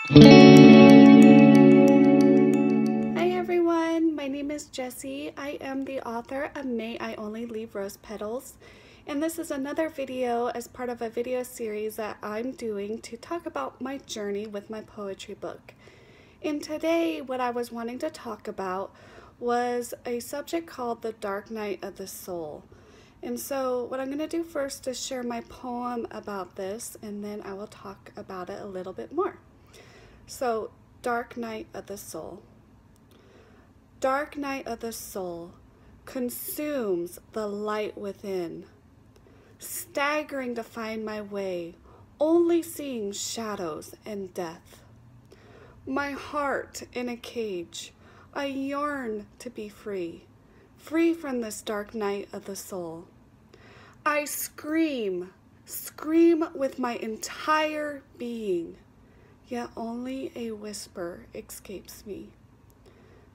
Hi everyone, my name is Jessie. I am the author of May I Only Leave Rose Petals, and this is another video as part of a video series that I'm doing to talk about my journey with my poetry book. And today what I was wanting to talk about was a subject called the dark night of the soul. And so what I'm going to do first is share my poem about this, and then I will talk about it a little bit more. So, dark night of the soul. Dark night of the soul consumes the light within, staggering to find my way, only seeing shadows and death. My heart in a cage, I yearn to be free, free from this dark night of the soul. I scream with my entire being, yet only a whisper escapes me.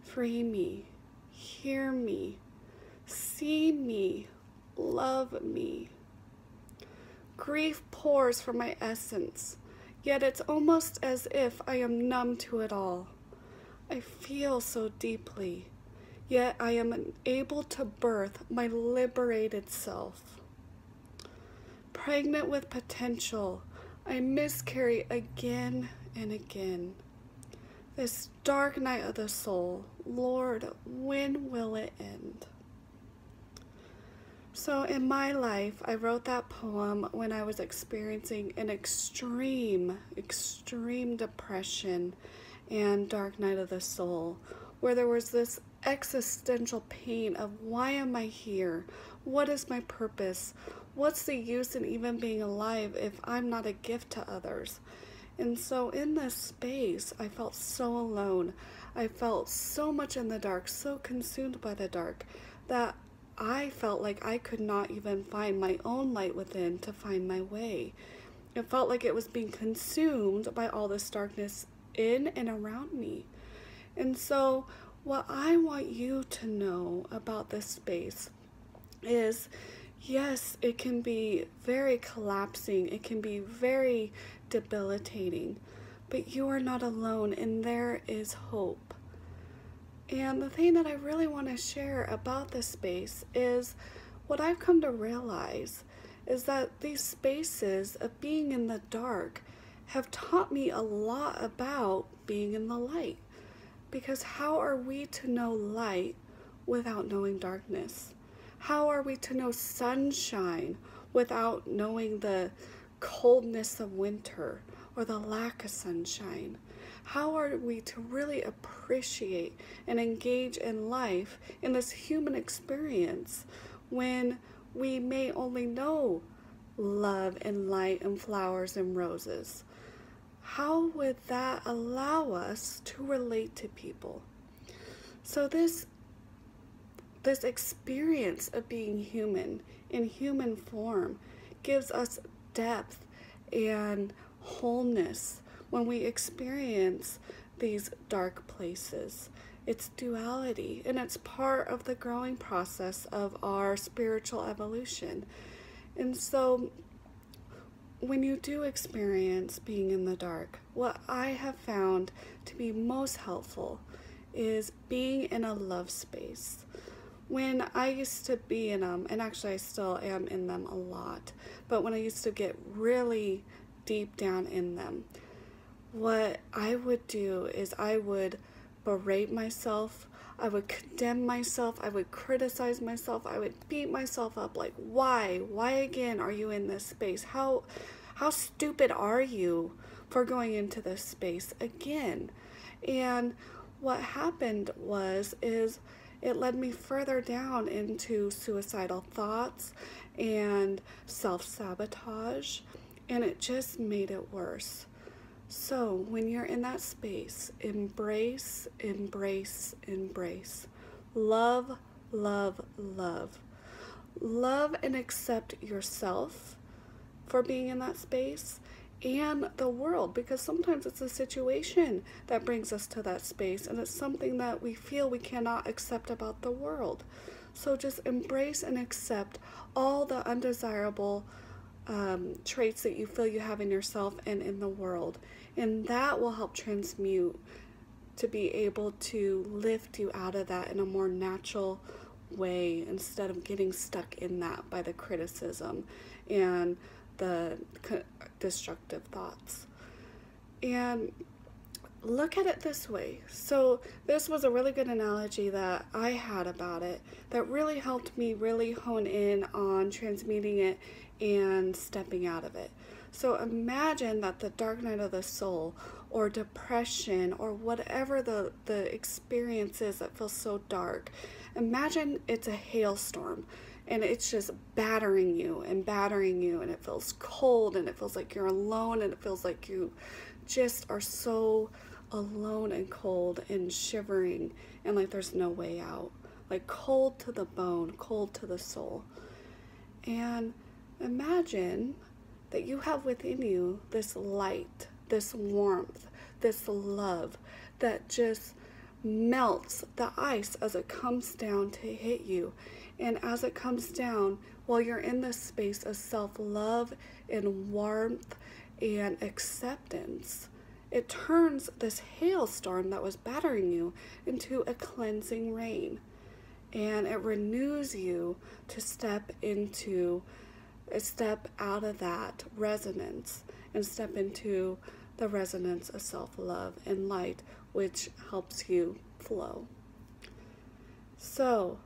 Free me, hear me, see me, love me. Grief pours from my essence, yet it's almost as if I am numb to it all. I feel so deeply, yet I am unable to birth my liberated self. Pregnant with potential, I miscarry again and again. This dark night of the soul, Lord, when will it end? So in my life, I wrote that poem when I was experiencing an extreme depression and dark night of the soul, where there was this existential pain of why am I here? What is my purpose? What's the use in even being alive if I'm not a gift to others? And so in this space, I felt so alone. I felt so much in the dark, so consumed by the dark, that I felt like I could not even find my own light within to find my way. It felt like it was being consumed by all this darkness in and around me. And so what I want you to know about this space is, yes, it can be very collapsing, it can be very debilitating, but you are not alone and there is hope. And the thing that I really want to share about this space is what I've come to realize is that these spaces of being in the dark have taught me a lot about being in the light. Because how are we to know light without knowing darkness? How are we to know sunshine without knowing the coldness of winter or the lack of sunshine? How are we to really appreciate and engage in life in this human experience when we may only know love and light and flowers and roses? How would that allow us to relate to people? So this experience of being human in human form gives us depth and wholeness when we experience these dark places. It's duality, and it's part of the growing process of our spiritual evolution. And so when you do experience being in the dark, what I have found to be most helpful is being in a love space. When I used to be in them, and actually I still am in them a lot, but when I used to get really deep down in them, what I would do is I would berate myself, I would condemn myself, I would criticize myself, I would beat myself up like, why again are you in this space? How stupid are you for going into this space again? And what happened is it led me further down into suicidal thoughts and self-sabotage, and it just made it worse. So when you're in that space, embrace, embrace, embrace. Love, love, love. Love and accept yourself for being in that space and the world, because sometimes it's a situation that brings us to that space, and it's something that we feel we cannot accept about the world. So just embrace and accept all the undesirable traits that you feel you have in yourself and in the world. And that will help transmute to be able to lift you out of that in a more natural way, instead of getting stuck in that by the criticism and the destructive thoughts. And look at it this way. So this was a really good analogy that I had about it that really helped me really hone in on transmuting it and stepping out of it. So imagine that the dark night of the soul, or depression, or whatever the experience is that feels so dark, imagine it's a hailstorm and it's just battering you, and it feels cold, and it feels like you're alone, and it feels like you just are so alone and cold and shivering, and like there's no way out, like cold to the bone, cold to the soul. And imagine that you have within you this light, this warmth, this love that just melts the ice as it comes down to hit you. And as it comes down, while you're in this space of self-love and warmth and acceptance, it turns this hailstorm that was battering you into a cleansing rain. And it renews you to step out of that resonance and step into the resonance of self-love and light, which helps you flow. So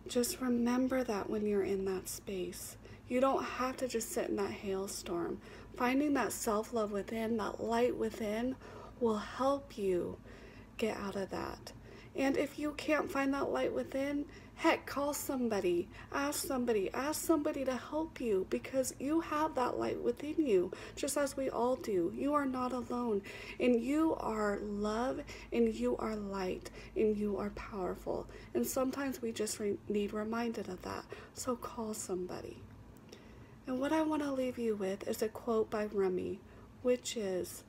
just remember that when you're in that space, you don't have to just sit in that hailstorm. Finding that self-love within, that light within, will help you get out of that. And if you can't find that light within, heck, call somebody, ask somebody to help you, because you have that light within you, just as we all do. You are not alone, and you are love, and you are light, and you are powerful. And sometimes we just need reminded of that, so call somebody. And what I want to leave you with is a quote by Rumi, which is,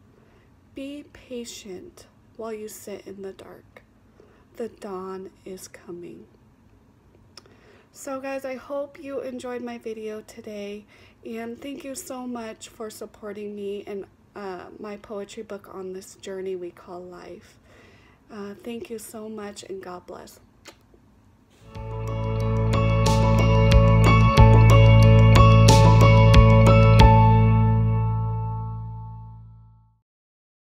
"Be patient while you sit in the dark. The dawn is coming." So guys, I hope you enjoyed my video today, and thank you so much for supporting me and my poetry book on this journey we call life. Thank you so much, and God bless.